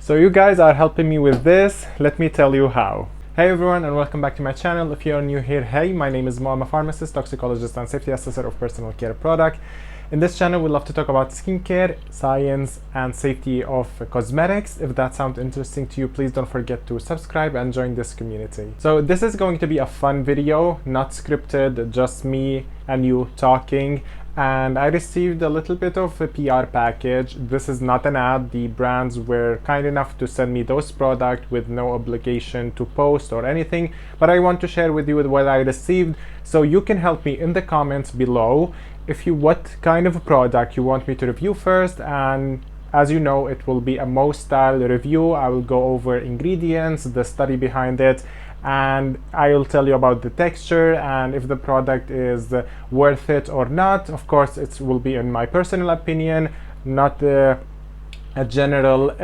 So you guys are helping me with this. Let me tell you how. Hey everyone, and welcome back to my channel. If you're new here, hey, my name is Mo. I'm a pharmacist, toxicologist, and safety assessor of personal care product. In this channel, we love to talk about skincare, science, and safety of cosmetics. If that sounds interesting to you, please don't forget to subscribe and join this community. So this is going to be a fun video, not scripted, just me and you talking. And I received a little bit of a PR package. This is not an ad. The brands were kind enough to send me those products with no obligation to post or anything, but I want to share with you what I received, so you can help me in the comments below what kind of product you want me to review first. And as you know, it will be a Mo style review. I will go over ingredients, the study behind it, and I will tell you about the texture and if the product is worth it or not. Of course, it will be in my personal opinion, not a general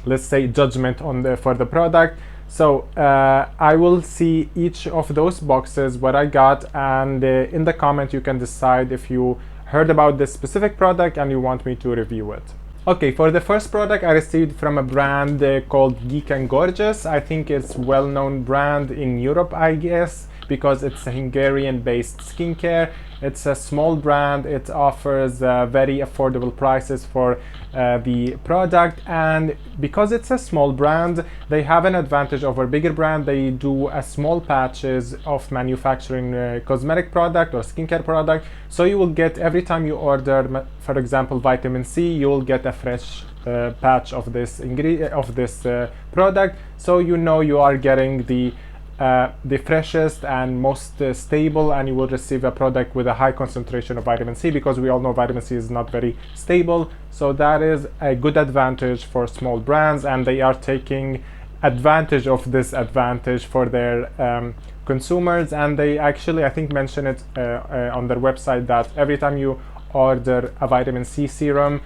let's say judgment on for the product. So I will see each of those boxes what I got, and in the comment you can decide if you heard about this specific product and you want me to review it. Okay, for the first product I received from a brand called Geek and Gorgeous. I think it's a well-known brand in Europe, I guess, because it's a Hungarian-based skincare. It's a small brand. It offers very affordable prices for the product, and because it's a small brand, they have an advantage over bigger brand. They do a small patches of manufacturing cosmetic product or skincare product, so you will get, every time you order, for example, vitamin C, you will get a fresh patch of this product, so you know you are getting the freshest and most stable, and you will receive a product with a high concentration of vitamin C, because we all know vitamin C is not very stable. So that is a good advantage for small brands, and they are taking advantage of this advantage for their consumers. And they actually, I think, mention it on their website that every time you order a vitamin C serum,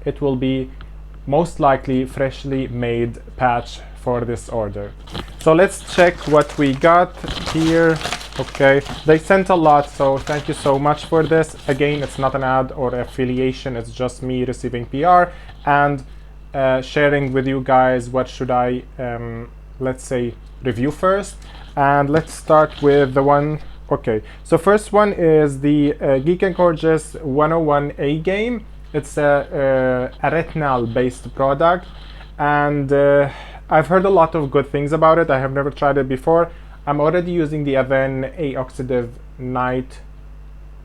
it will be most likely freshly made patch for this order. So let's check what we got here. Okay, they sent a lot, so thank you so much for this. Again, it's not an ad or affiliation, it's just me receiving PR and sharing with you guys what should I let's say review first. And let's start with the one. Okay, so first one is the Geek and Gorgeous 101 A game. It's a retinol based product, and I've heard a lot of good things about it. I have never tried it before. I'm already using the Aven A-Oxidative Night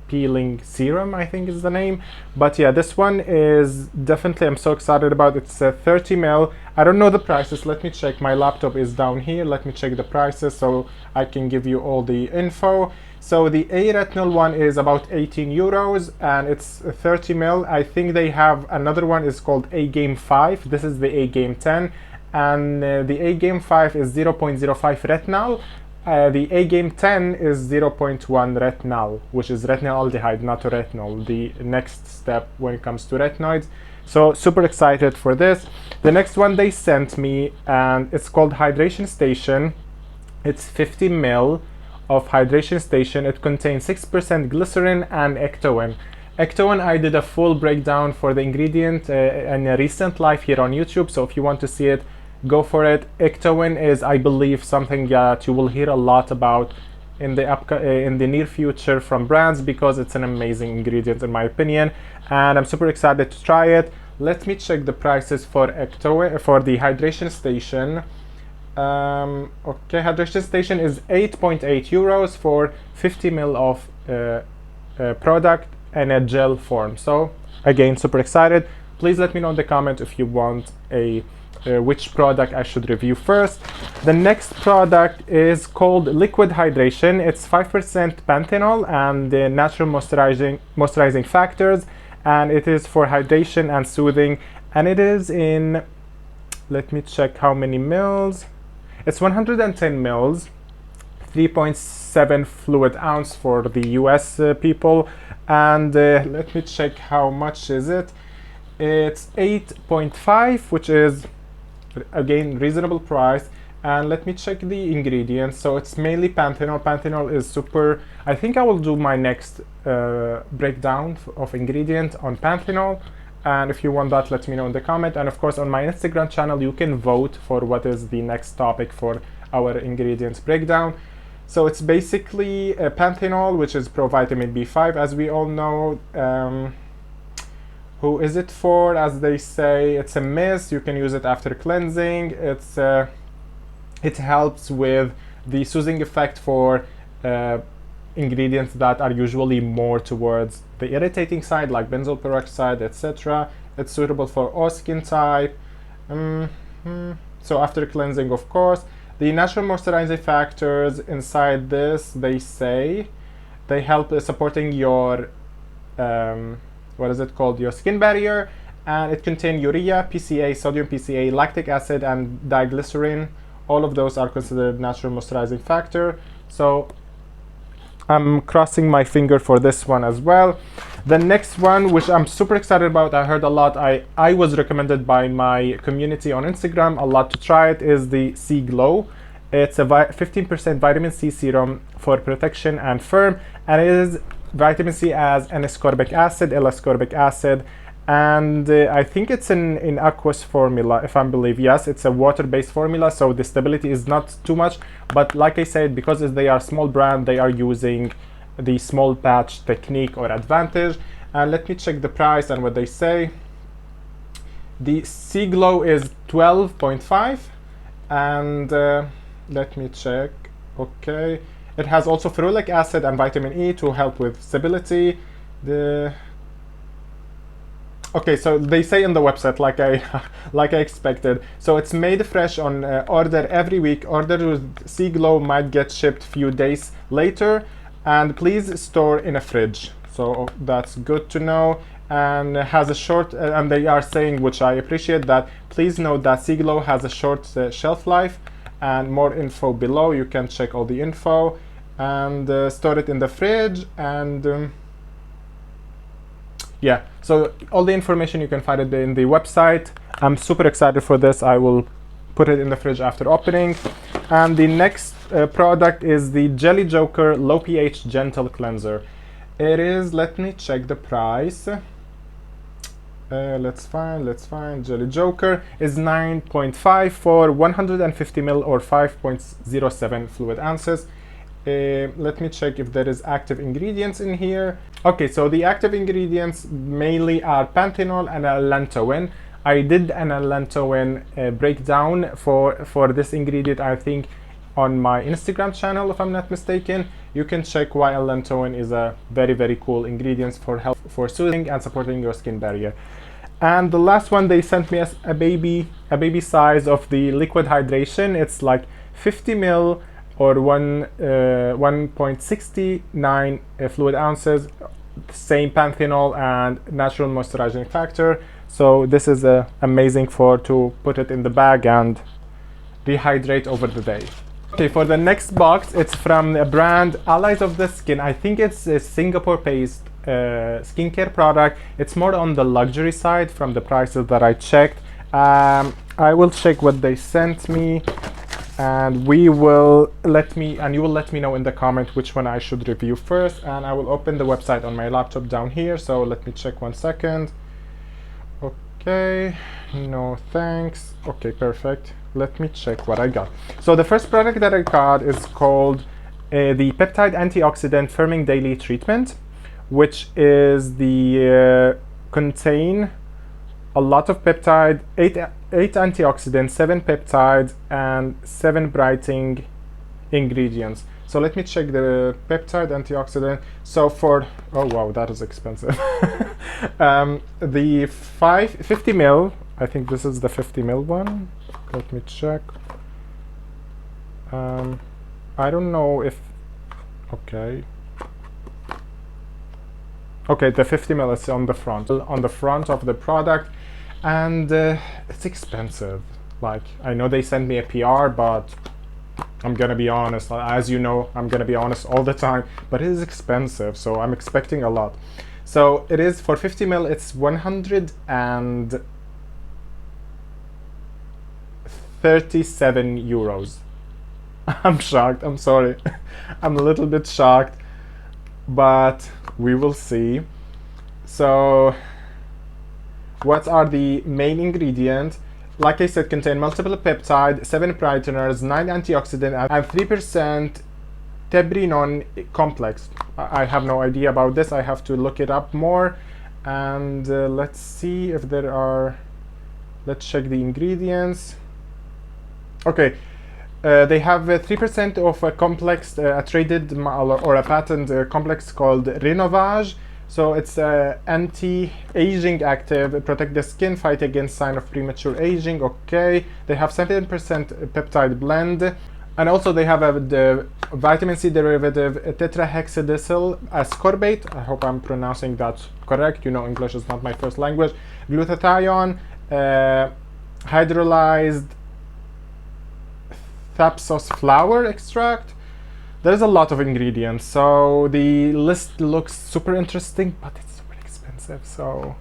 Peeling Serum, I think is the name. But yeah, this one is definitely, I'm so excited about it. It's a 30 ml. I don't know the prices. Let me check. My laptop is down here. Let me check the prices so I can give you all the info. So the A-Retinol one is about 18 euros and it's 30 ml. I think they have another one is called A-Game 5. This is the A-Game 10. And the A-Game 5 is 0.05 retinol. The A-Game 10 is 0.1 retinol, which is retinaldehyde, not retinol, the next step when it comes to retinoids. So super excited for this. The next one they sent me, and it's called Hydration Station. It's 50 ml of Hydration Station. It contains 6% glycerin and ectoin. Ectoin, I did a full breakdown for the ingredient in a recent live here on YouTube, so if you want to see it, go for it. Ectoin is, I believe, something that you will hear a lot about in the near future from brands, because it's an amazing ingredient in my opinion, and I'm super excited to try it. Let me check the prices for Ectoin, for the Hydration Station. Okay, Hydration Station is 8.8 euros for 50 ml of product in a gel form. So again, super excited. Please let me know in the comment if you want which product I should review first. The next product is called Liquid Hydration. It's 5% panthenol and natural moisturizing factors, and it is for hydration and soothing, and it is in, let me check how many mils. It's 110 mils, 3.7 fluid ounce for the US people, and let me check how much is it. It's 8.5, which is again reasonable price. And let me check the ingredients. So it's mainly panthenol. Panthenol is super, I think I will do my next breakdown of ingredient on panthenol. And if you want that, let me know in the comment. And of course, on my Instagram channel, you can vote for what is the next topic for our ingredients breakdown. So it's basically a panthenol, which is provitamin B5, as we all know. Who is it for? As they say, it's a mist. You can use it after cleansing. It helps with the soothing effect for ingredients that are usually more towards the irritating side, like benzoyl peroxide, etc. It's suitable for all skin type. So after cleansing, of course. The natural moisturizing factors inside this, they say, they help supporting your, what is it called, your skin barrier, and it contains urea, PCA, sodium PCA, lactic acid, and diglycerin. All of those are considered natural moisturizing factor. So I'm crossing my finger for this one as well. The next one, which I'm super excited about, I heard a lot, I was recommended by my community on Instagram a lot to try it, is the C Glow. It's a 15% vitamin C serum for protection and firm, and it is vitamin C as N-ascorbic acid, L-ascorbic acid, and I think it's in aqueous formula, if I believe. Yes, it's a water-based formula, so the stability is not too much, but like I said, because they are small brand, they are using the small batch technique or advantage. And let me check the price and what they say. The C Glow is 12.5, and let me check. Okay, it has also ferulic acid and vitamin E to help with stability. Okay, so they say in the website, like I expected. So it's made fresh on order every week. Order with C Glow might get shipped few days later, and please store in a fridge. So that's good to know. And has a short, and they are saying, which I appreciate, that please note that C Glow has a short shelf life, and more info below. You can check all the info, and store it in the fridge, and yeah, so all the information you can find it in the website. I'm super excited for this. I will put it in the fridge after opening. And the next product is the Jelly Joker Low pH Gentle Cleanser. It is, let me check the price. Let's find Jelly Joker is 9.5 for 150 ml or 5.07 fluid ounces. Let me check if there is active ingredients in here. Okay, so the active ingredients mainly are panthenol and allantoin. I did an allantoin breakdown for this ingredient, I think, on my Instagram channel, if I'm not mistaken. You can check why allantoin is a very, very cool ingredient for help, for soothing and supporting your skin barrier. And the last one, they sent me a baby size of the liquid hydration. It's like 50 ml or 1.69 fluid ounces, same panthenol and natural moisturizing factor. So this is amazing to put it in the bag and rehydrate over the day. Okay, for the next box, it's from a brand Allies of the Skin. I think it's a Singapore-based skincare product. It's more on the luxury side from the prices that I checked. I will check what they sent me, and you will let me know in the comment which one I should review first. And I will open the website on my laptop down here, so let me check 1 second. Okay, no thanks. Okay, perfect. Let me check what I got. So the first product that I got is called the Peptide Antioxidant Firming Daily Treatment, which is the contain a lot of peptide, 8 antioxidants, 7 peptides, and 7 brightening ingredients. So let me check the peptide antioxidant. So for, oh wow, that is expensive. The 50 ml, I think this is the 50 ml one. Let me check. I don't know if, okay. Okay, the 50 ml is on the front of the product, and it's expensive. Like, I know they sent me a PR, but I'm gonna be honest, as you know, I'm gonna be honest all the time, but it is expensive, so I'm expecting a lot. So it is, for 50 ml, it's 137 euros. I'm shocked, I'm sorry. I'm a little bit shocked, but we will see. So what are the main ingredients. Like I said, contain multiple peptide, 7 brighteners, 9 antioxidant, and 3% tebrinon complex. I have no idea about this. I have to look it up more. And let's see if there are, let's check the ingredients. Okay, they have 3% of a complex, a traded or a patent complex called Renovage. So it's anti-aging active, protect the skin, fight against sign of premature aging. Okay, they have 7% peptide blend. And also they have the vitamin C derivative tetrahexadicyl ascorbate. I hope I'm pronouncing that correct. You know, English is not my first language. Glutathione, hydrolyzed thapsos flower extract. There's a lot of ingredients, so the list looks super interesting, but it's super expensive. So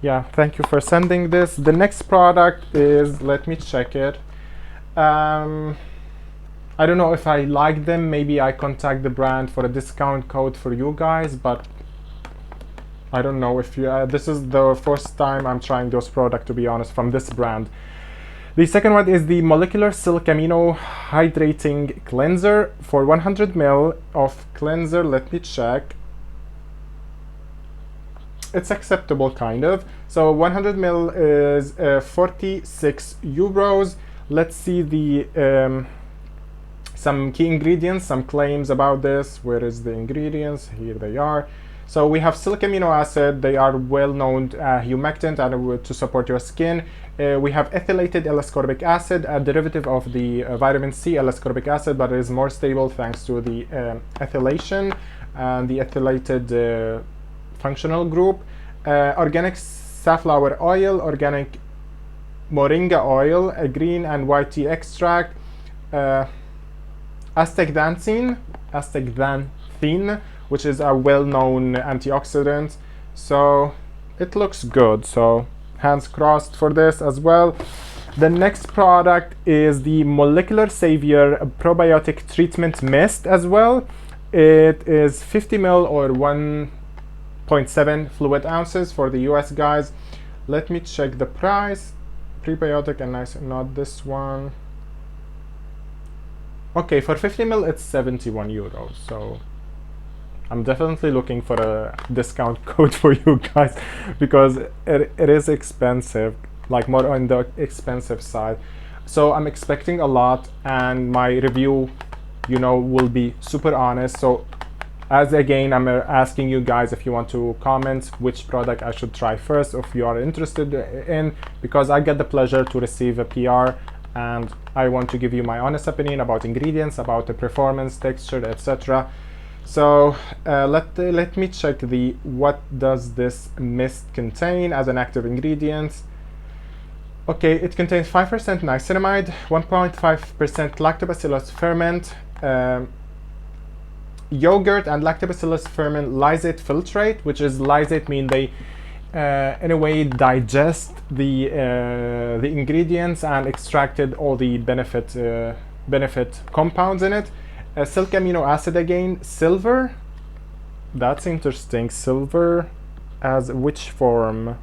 yeah, thank you for sending this. The next product is, let me check it. I don't know if I like them. Maybe I contact the brand for a discount code for you guys, but I don't know if you, this is the first time I'm trying those products, to be honest, from this brand. The second one is the Molecular Silk Amino Hydrating Cleanser for 100 ml of cleanser. Let me check. It's acceptable, kind of. So 100 ml is 46 euros. Let's see the some key ingredients, some claims about this. Where is the ingredients? Here they are. So we have silk amino acid. They are well-known humectant and to support your skin. We have ethylated L-ascorbic acid, a derivative of the vitamin C L-ascorbic acid, but it is more stable thanks to the ethylation and the ethylated functional group. Organic safflower oil, organic moringa oil, a green and white tea extract, astaxanthin, which is a well-known antioxidant. So it looks good. So hands crossed for this as well. The next product is the Molecular Savior Probiotic Treatment Mist as well. It is 50 ml or 1.7 fluid ounces for the US guys. Let me check the price. Prebiotic and nice, not this one. Okay, for 50 ml it's 71 euros. So I'm definitely looking for a discount code for you guys because it is expensive, like more on the expensive side. So I'm expecting a lot, and my review, you know, will be super honest. So as again, I'm asking you guys if you want to comment which product I should try first, if you are interested in, because I get the pleasure to receive a PR and I want to give you my honest opinion about ingredients, about the performance, texture, etc. So let me check the what does this mist contain as an active ingredient. Okay, it contains 5% niacinamide, 1.5% lactobacillus ferment, yogurt and lactobacillus ferment lysate filtrate, which is lysate mean they in a way digest the ingredients and extracted all the benefit compounds in it. Silk amino acid again, silver. That's interesting. Silver as which form?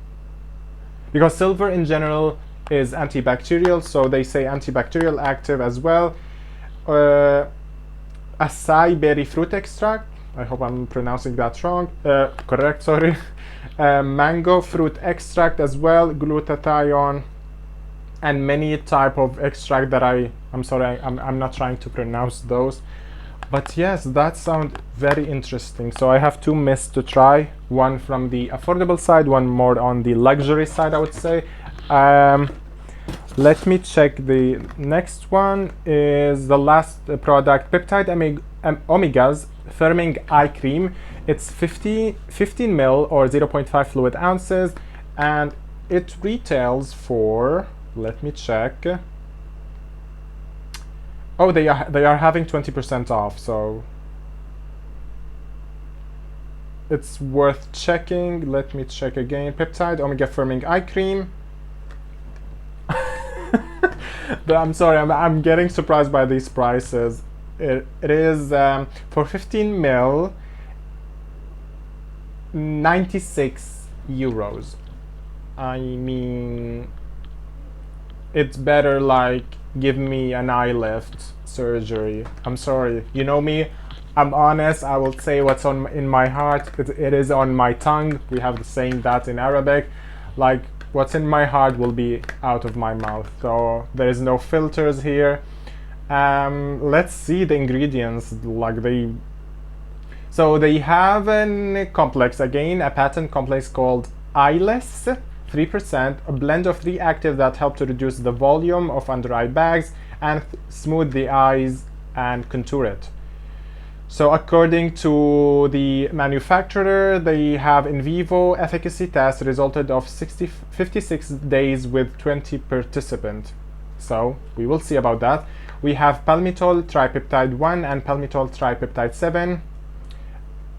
Because silver in general is antibacterial, so they say antibacterial active as well. Acai berry fruit extract. I hope I'm pronouncing that wrong. Correct, sorry. Mango fruit extract as well. Glutathione and many type of extract that I'm sorry, I'm not trying to pronounce those. But yes, that sounds very interesting. So I have two mists to try, one from the affordable side, one more on the luxury side, I would say. Let me check. The next one is the last product, Peptide Omegas Firming Eye Cream. It's 15 ml or 0.5 fluid ounces, and it retails for, let me check. Oh, they are having 20% off, so it's worth checking. Let me check again. Peptide Omega Firming Eye Cream. I'm sorry, I'm getting surprised by these prices. It is for 15 ml, 96 euros. I mean, it's better like give me an eye lift surgery. I'm sorry, you know me, I'm honest. I will say what's on in my heart. It is on my tongue. We have the saying that in Arabic, like what's in my heart will be out of my mouth. So there is no filters here. Let's see the ingredients. Like they have a complex, again a patent complex called eyeless 3%, a blend of 3 active that help to reduce the volume of under eye bags and smooth the eyes and contour it. So according to the manufacturer, they have in vivo efficacy test resulted of 56 days with 20 participants. So we will see about that. We have palmitol tripeptide 1 and palmitol tripeptide 7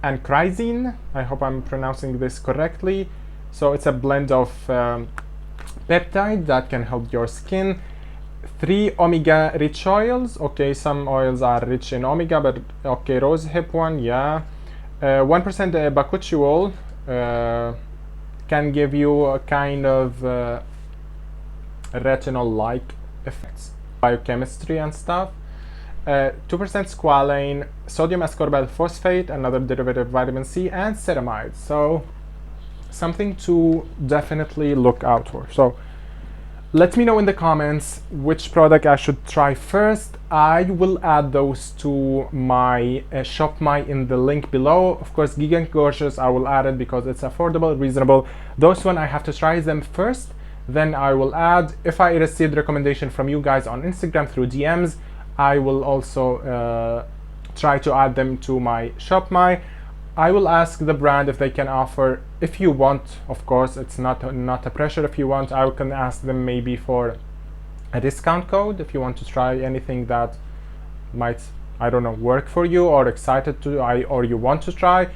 and chrysine. I hope I'm pronouncing this correctly. So it's a blend of peptide that can help your skin. 3 omega rich oils. Okay, some oils are rich in omega, but okay, rosehip one, yeah. 1% bakuchiol can give you a kind of retinol-like effects, biochemistry and stuff. 2% squalane, sodium ascorbyl phosphate, another derivative of vitamin C, and ceramide. So something to definitely look out for. So let me know in the comments which product I should try first. I will add those to my shop in the link below. Of course, Geek and Gorgeous, I will add it because it's affordable, reasonable. Those one I have to try them first, then I will add. If I received recommendation from you guys on Instagram through DMs, I will also try to add them to my shop. I will ask the brand if they can offer, if you want, of course, it's not a pressure. If you want, I can ask them maybe for a discount code if you want to try anything that might, I don't know, work for you or excited to, or you want to try.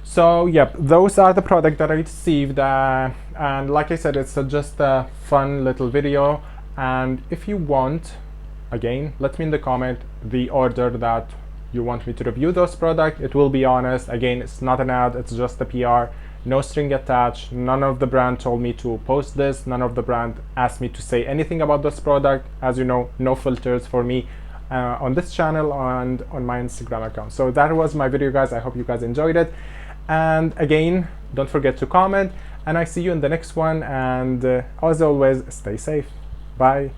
So yep, those are the products that I received, and like I said, it's just a fun little video. And if you want, again, let me in the comment the order that you want me to review those products. It will be honest. Again, it's not an ad, it's just a PR, no string attached. None of the brand told me to post this. None of the brand asked me to say anything about this product. As you know, no filters for me on this channel and on my Instagram account. So that was my video, guys. I hope you guys enjoyed it. And again, don't forget to comment, and I see you in the next one. And as always, stay safe. Bye.